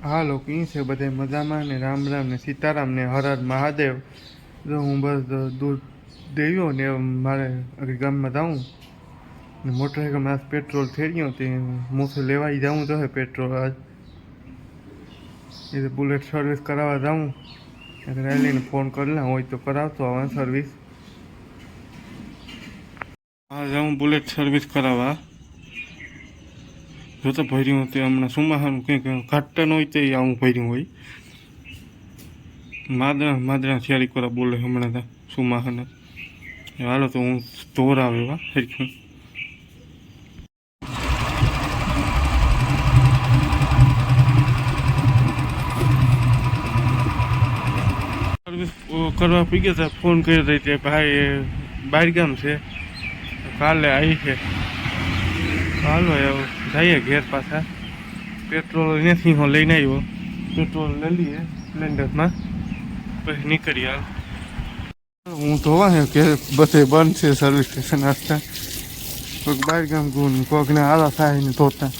હાલો કી છે બધે મજામાં ને રામ રામ ને સીતારામ ને હર હર મહાદેવ. જો હું બસ દૂધ દેવ્યો ને મારે અગર ગામમાં જાઉં ને મોટરસાઇકલમાં આજ પેટ્રોલ થઈ ગયો તે મોસે લેવાઈ જાઉં તો હે પેટ્રોલ આજ એ બુલેટ સર્વિસ કરાવવા જાઉં અગર આવીને ફોન કરી લા હોય તો કરાવતો આવવા સર્વિસ. હા જાઉં બુલેટ સર્વિસ કરાવવા. જો તો ભર્યું તે હમણાં સુમાહાનું કંઈક ઘાટા ન હોય તે આવું ભર્યું હોય. માદરા તૈયારી કરવા બોલે હમણાં ત્યાં સુમાહાને. હાલો તો હું ધોર આવે એવા સરખું. સર્વિસ કરવા પી ગયા હતા ફોન કર્યો હતો તે ભાઈ બહાર ગામ છે કાલે આવી છે. હાલો એવું જઈએ ઘેર પાછા. પેટ્રોલ નથી હું લઈને આવ્યો પેટ્રોલ લઈ લઈએ સ્પ્લેન્ડરમાં પછી નીકળી હાલ. હું ધોવા હે કે બધે બંધ છે સર્વિસ સ્ટેશન આસતા કોઈક બહાર ગામ ગુણ કોઈકને આલા થાય ને ધોતા.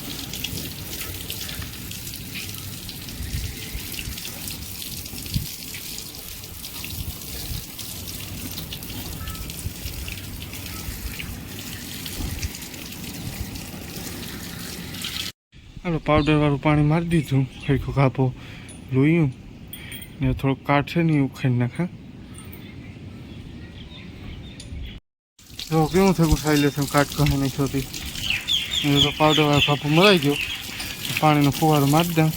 હાલો પાવડરવાળું પાણી મારી દીધું હરખો કાપો લોહીયું ને થોડોક કાટ છે ને એ ઉખાડી નાખા. જો કેવું થયું સાયલેશન કાટ કહે નહીં છોતી તો પાવડરવાળો કાપો મરાઈ ગયો પાણીનો ફુવારો મારી દઉં.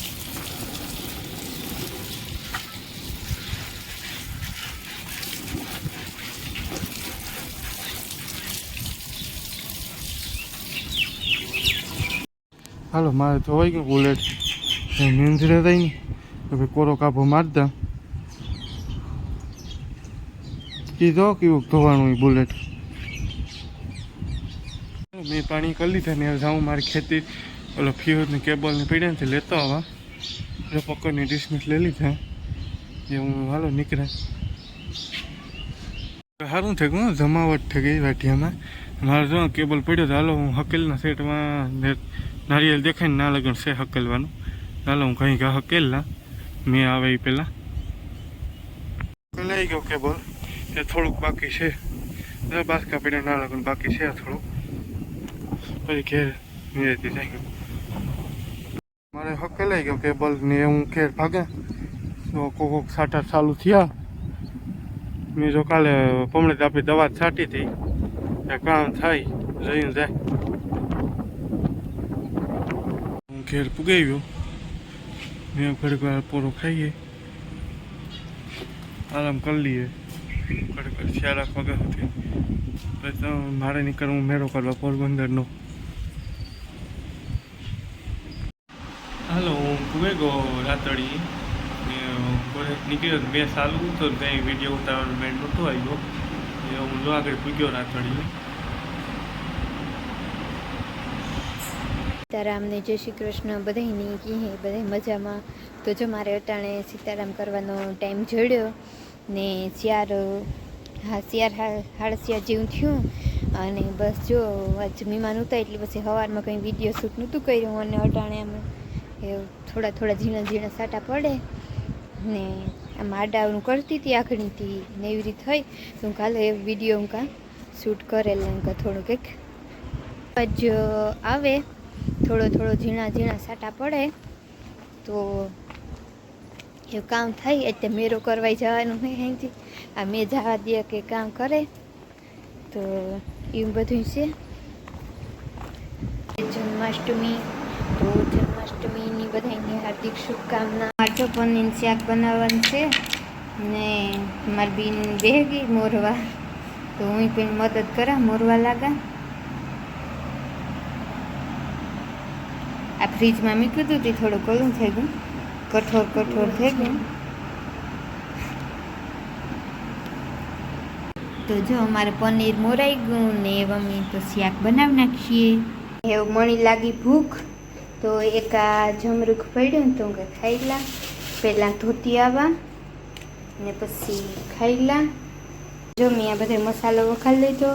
હાલો મારે ધોવાઈ ગયું બુલેટ નીંદરે રહી ને તો ભાઈ કોરો કાપો મારી દઉં. કીધો કેવું ધોવાનું એ બુલેટ મેં પાણી કરી લીધા ને જાઉં મારી ખેતી ઓલો ફ્યુઝની કેબલને પડ્યા ને લેતો આવા એટલે પકડની ડિસમિસ લઈ લીધા એ હું હાલો નીકળ્યા. સારું થઈ ગયું જમાવટ થઈ ગઈ વાટિયામાં મારે જો કેબલ પડ્યો તો હાલો હું હકેલના સેટમાં નારિયેલ દેખાય ને ના લગન છે હકેલવાનું હાલો હું કંઈ ઘા હકેલલા મેં આવે એ પહેલાં લઈ ગયો કેબલ એ થોડુંક બાકી છે બાસકા પડ્યા ના લગન બાકી છે થોડુંક પછી ઘેર નિરેતી થઈ ગયું મારે હકેલાઈ ગયો કેબલ ને હું ઘેર ભાગ્યા તો કોક સાટા ચાલુ થયા. મેં જો કાલે પમણે આપણી દવા છાંટી હતી કામ થાય જઈને જાય. હું ઘેર પુગાઈ ગયો મેં ઘડીક વાર પોરો ખાઈએ આરામ કરી લઈએ ઘડીક વાર ખ્યાલ રાખવા ગયો હતી પછી તો મારે નીકળવું મેળો કરવા પોરબંદરનો. હાલો હું પુગાઈ ગયો રાતડી નીકળ્યો મેં ચાલુ તો કંઈ વિડીયો ઉતારવાનો મેં નહોતો આવ્યો એ હું જો આગળ પૂગ્યો રાતડી. સીતારામને જય શ્રી કૃષ્ણ બધાની કી બધા મજામાં. તો જો મારે અટાણે સીતારામ કરવાનો ટાઈમ જડ્યો ને સાડા 4 જેવું થયું અને બસ જો આજ મહેમાન હતા એટલે પછી સવારમાં કંઈ વિડીયો શૂટ નહોતું કર્યું અને અટાણે આમ થોડા ઝીણા સાટા પડે ને આમ આડાવનું કરતી હતી આખડીથી ને એવી રીતે થઈ તો હું કાલે એ વિડીયો હું કાં શૂટ કરેલા હું કાં થોડું કંઈક જ આવે થોડો ઝીણા સાટા પડે તો એવું કામ થાય એટલે મેરો કરવાઈ જવાનું હોય અહીંથી આ મેં જવા દે કે કામ કરે તો એવું બધું છે. જન્માષ્ટમી તો જન્માષ્ટમીની બધાની હાર્દિક શુભકામના. મારે પનીર શાક બનાવવાનું છે ને મારી બેન બેહી ગઈ મોરવા તો હું પણ મદદ કરા મોરવા લાગા. આ ફ્રીજમાં મૂક્યું હતું તે થોડું કલું થઈ ગયું કઠોર થઈ ગયું. તો જો અમારે પનીર મોરાઈ ગયું ને મમ્મી તો શાક બનાવી નાખીએ. એવું મણી લાગી ભૂખ તો એક આ જમરૂખ પડ્યું ને તો હું ખાઈલા પહેલાં ધોતી આવવા ને પછી ખાઈલા. જો મેં આ બધો મસાલો વખાડી લીધો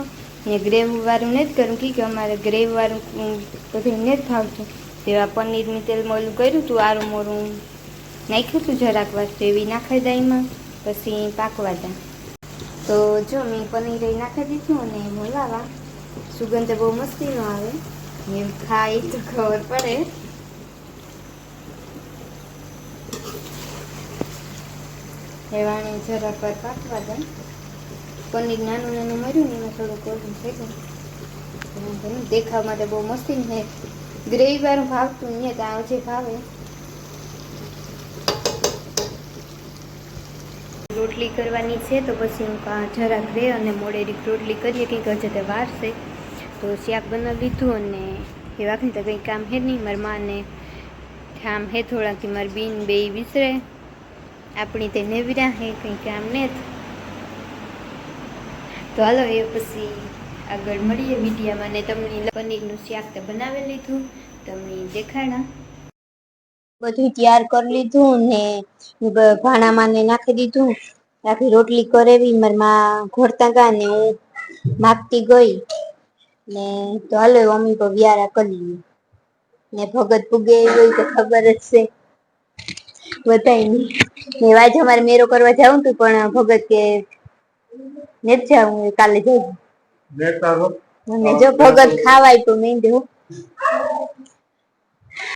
ને ગ્રેવીવાળું નથી કરું કે અમારે ગ્રેવીવાળું બધું નથી ભાવતું તેવા પનીરનું તેલમાં ઓલું કર્યું હતું આરું મોરું નાખ્યું હતું જરાક વાર એવી નાખી દાઈમાં પછી પાકવા દા. તો જો મેં પનીર નાખી દીધું અને હલાવા. સુગંધ બહુ મસ્તીનો આવે એમ ખાઈ તો ખબર પડે. એવાણે જરાક વાર પાકવા દે. પનીર નાનું નાનું મર્યું ને એમાં થોડુંક ઓછું થઈ ગયું. દેખાવ માટે બહુ મસ્તી ને ગ્રેવી વાળું ભાવતું ને ત્યાં જે ભાવે. રોટલી કરવાની છે તો પછી હું જરાક રે અને મોડેરી રોટલી કરીએ કંઈક હજે તે વાર છે. તો શાક બનાવી લીધું અને એ વાખની તો કંઈ કામ હે નહીં. મારી માને કામ હે થોડાક મારી બીન બે વિસરે આપણી તે નેવરા હે કંઈ કામ ને. તો હાલો એ પછી આગળ મળીએ વિડીયામાં. ને તમને પનીરનું શાક તો બનાવી લીધું તમને દેખાડા. બધું તૈયાર કરી લીધું ને ભાણામાં ને નાખી દીધું. આખી રોટલી કરેવી મારમાં ઘોરતા ગા ને હું માગતી ગઈ ને તો હાલો મમ્મી તો વ્યારા કરી ને ભગત પૂગે હોય તો ખબર જ છે બતાય નહી ને આજ અમારે મેરો કરવા જાઉં તું પણ ભગત કે નથી જાઉં કાલે જઈ. જો ભગત ખાવાય તો નહીં દેવું